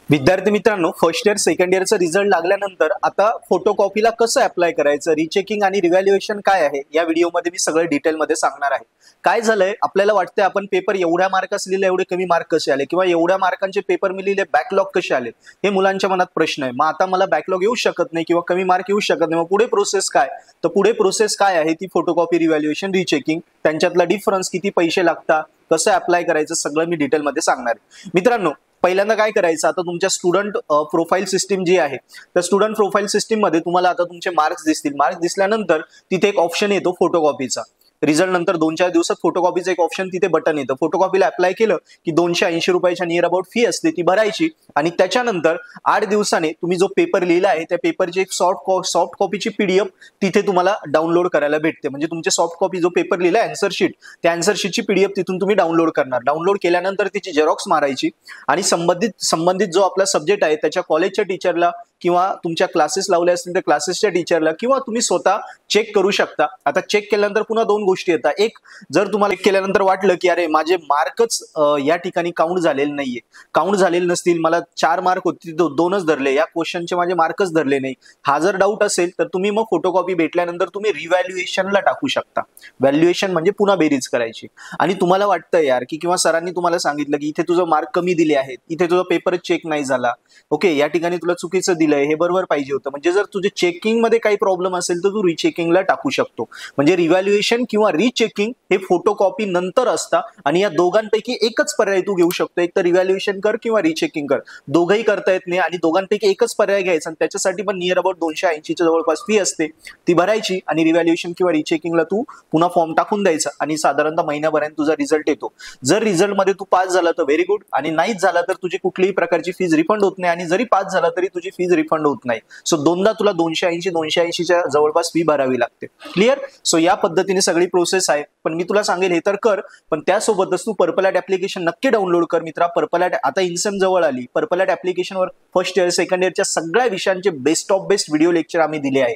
विद्यार्थी मित्रांनो, first year second इयरचा result लागल्यानंतर आता फोटोकॉपीला कसं अप्लाय करायचं, रिचेकिंग आणि रिव्हॅल्युएशन काय आहे या व्हिडिओमध्ये मी सगळं डिटेलमध्ये सांगणार आहे। काय झालंय, आपल्याला वाटतंय आपण पेपर एवढ्या मार्क्स लिहिले, एवढे कमी मार्क कसे आले, किंवा एवढ्या मार्कांचे पेपर मी लिहिले बॅकलॉग कसे आले, हे मुलांच्या मनात प्रश्न आहे। मग आता मला बॅकलॉग येऊ शकत नाही किंवा कमी मार्क येऊ शकत नाही, मग पुढे प्रोसेस काय? तर पुढे प्रोसेस काय आहे ती फोटोकॉपी, रिव्हॅल्युएशन, रिचेकिंग, त्यांच्यातला डिफरन्स, किती पैसे लागतात, कसं अप्लाय करायचं, सगळं मी डिटेलमध्ये सांगणार आहे। मित्रांनो, पहिल्यांदा काय करायचं, आता तुमच्या स्टुडंट प्रोफाईल सिस्टीम जी आहे तर स्टुडंट प्रोफाईल सिस्टीम मध्ये तुम्हाला आता तुमचे मार्क्स दिसतील। मार्क्स दिसल्यानंतर तिथे एक ऑप्शन येतो फोटोकॉपीचा। रिझल्ट नंतर 2-4 दिवसात फोटोकॉपीचं एक ऑप्शन तिथे बटन येतं। फोटोकॉपीला अप्लाय केलं की 280 रुपयाच्या नियर अबाउट फी असते, ती भरायची आणि त्याच्यानंतर 8 दिवसाने तुम्ही जो पेपर लिहिला आहे त्या पेपरची एक सॉफ्ट कॉपीची पीडीएफ तिथे तुम्हाला डाउनलोड करायला भेटते। म्हणजे तुमचे सॉफ्ट कॉपी जो पेपर लिहिला आन्सर शीट, त्या आन्सर शीटची पीडीएफ तिथून तुम्ही डाउनलोड करणार। डाउनलोड केल्यानंतर तिची झेरॉक्स मारायची आणि संबंधित जो आपला सब्जेक्ट आहे त्याच्या कॉलेजच्या टीचरला किंवा तुमच्या क्लासेस लावले असतील तर क्लासेसच्या टीचरला किंवा तुम्ही स्वतः चेक करू शकता। आता चेक केल्यानंतर पुन्हा 2 गोष्टी येतात। एक, जर तुम्हाला चेक केल्यानंतर वाटलं की अरे माझे मार्कच या ठिकाणी काउंट झालेले नाहीये, काउंट झालेले नसतील, मला 4 मार्क होते 2च धरले, या क्वेश्चनचे माझे मार्कच धरले नाही, हा जर डाऊट असेल तर तुम्ही मग फोटोकॉपी भेटल्यानंतर तुम्ही रिव्हॅल्युएशनला टाकू शकता। व्हॅल्युएशन म्हणजे पुन्हा बेरीज करायची। आणि तुम्हाला वाटतं यार की किंवा सरांनी तुम्हाला सांगितलं की इथे तुझं मार्क कमी दिले आहेत, इथे तुझा पेपर चेक नाही झाला, ओके, या ठिकाणी तुला चुकीचं दिलंय, हे बरोबर पाहिजे होतं, म्हणजे जर तुझे चेकिंग मध्ये काही प्रॉब्लेम असेल तर तू रिचेकिंगला टाकू शकतो। म्हणजे रिव्हॅल्युएशन किंवा रिचेकिंग हे फोटोकॉपी नंतर असतं आणि या दोघांपैकी एकच पर्याय तू घेऊ शकतो। एक तर रिव्हॅल्युएशन कर किंवा रिचेकिंग कर, दोघंही करता येत नाही आणि दोघांपैकी एकच पर्याय घ्यायचा आणि त्याच्यासाठी पण नियर अबाउट 280च्या जवळपास फी असते, ती भरायची आणि रिव्हॅल्युएशन किंवा रिचेकिंगला तू पुन्हा फॉर्म टाकून द्यायचा आणि साधारणतः महिन्याभराने तुझा रिझल्ट येतो। जर रिझल्ट मध्ये तू पास झाला तर व्हेरी गुड, आणि नाहीच झाला तर तुझी कुठलीही प्रकारची फीज रिफंड होत नाही, आणि जरी पास झाला तरी तुझी फीज रिफंड होत नाही। सो दोनदा तुला 280च्या जवळपास फी भरावी लागते। क्लिअर? सो या पद्धतीने सगळी प्रोसेस आहे, पण मी तुला सांगेल हे तर कर, पण त्यासोबतच तू पर्पल ॲट ऍप्लिकेशन नक्की डाउनलोड कर मित्रा। पर्पल ॲट आता इन्सेम जवळ आली, पर्पल ॲट ऍप्लिकेशनवर फर्स्ट इयर सेकंड इयरच्या सगळ्या विषयांचे best of best video lecture आम्ही दिले आहे।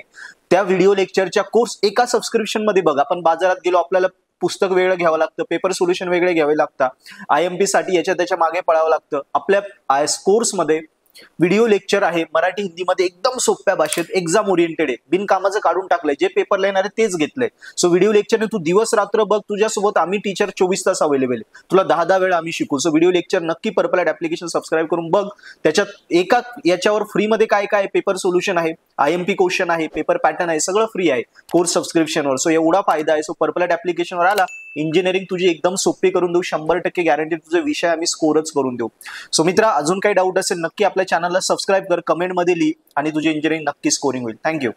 त्या व्हिडिओ लेक्चरच्या कोर्स एका सबस्क्रिप्शन मध्ये बघ। आपण बाजारात गेलो, आपल्याला पुस्तक वेगळं घ्यावं लागतं, पेपर सोल्युशन वेगळे घ्यावे लागतात, IMP साठी याच्या त्याच्या मागे पळावं लागतं। आपल्या कोर्समध्ये व्हिडिओ लेक्चर आहे मराठी हिंदीमध्ये, एकदम सोप्या भाषेत, एक्झाम ओरिएंटेड आहे, बिनकामाचं काढून टाकलंय, जे पेपर येणार आहे तेच घेतलंय। सो व्हिडिओ लेक्चरने तू दिवस रात्र बघ, तुझ्यासोबत आम्ही टीचर 24 तास अवेलेबल आहे, तुला 10 वेळा आम्ही शिकू। सो व्हिडिओ लेक्चर नक्की पर्पल ॲट ऍप्लिकेशन सबस्क्राईब करून बघ। त्याच्यात एका याच्यावर फ्रीमध्ये काय काय पेपर सोल्युशन आहे, IMP क्वेश्चन आहे, पेपर पॅटर्न आहे, सगळं फ्री आहे कोर्स सबस्क्रिप्शनवर। सो एवढा फायदा आहे। सो पर्पल ॲट ऍप्लिकेशनवर आला, इंजिनिअरिंग तुझी एकदम सोपी करून देऊ, 100% गॅरंटी, तुझे विषय आम्ही स्कोरच करून देऊ। सो मित्रा, अजून काही डाऊट असेल नक्की आपल्या चॅनलला सबस्क्राईब कर, कमेंट मध्ये लिही आणि तुझी इंजिनिअरिंग नक्की स्कोरिंग होईल। थँक्यू।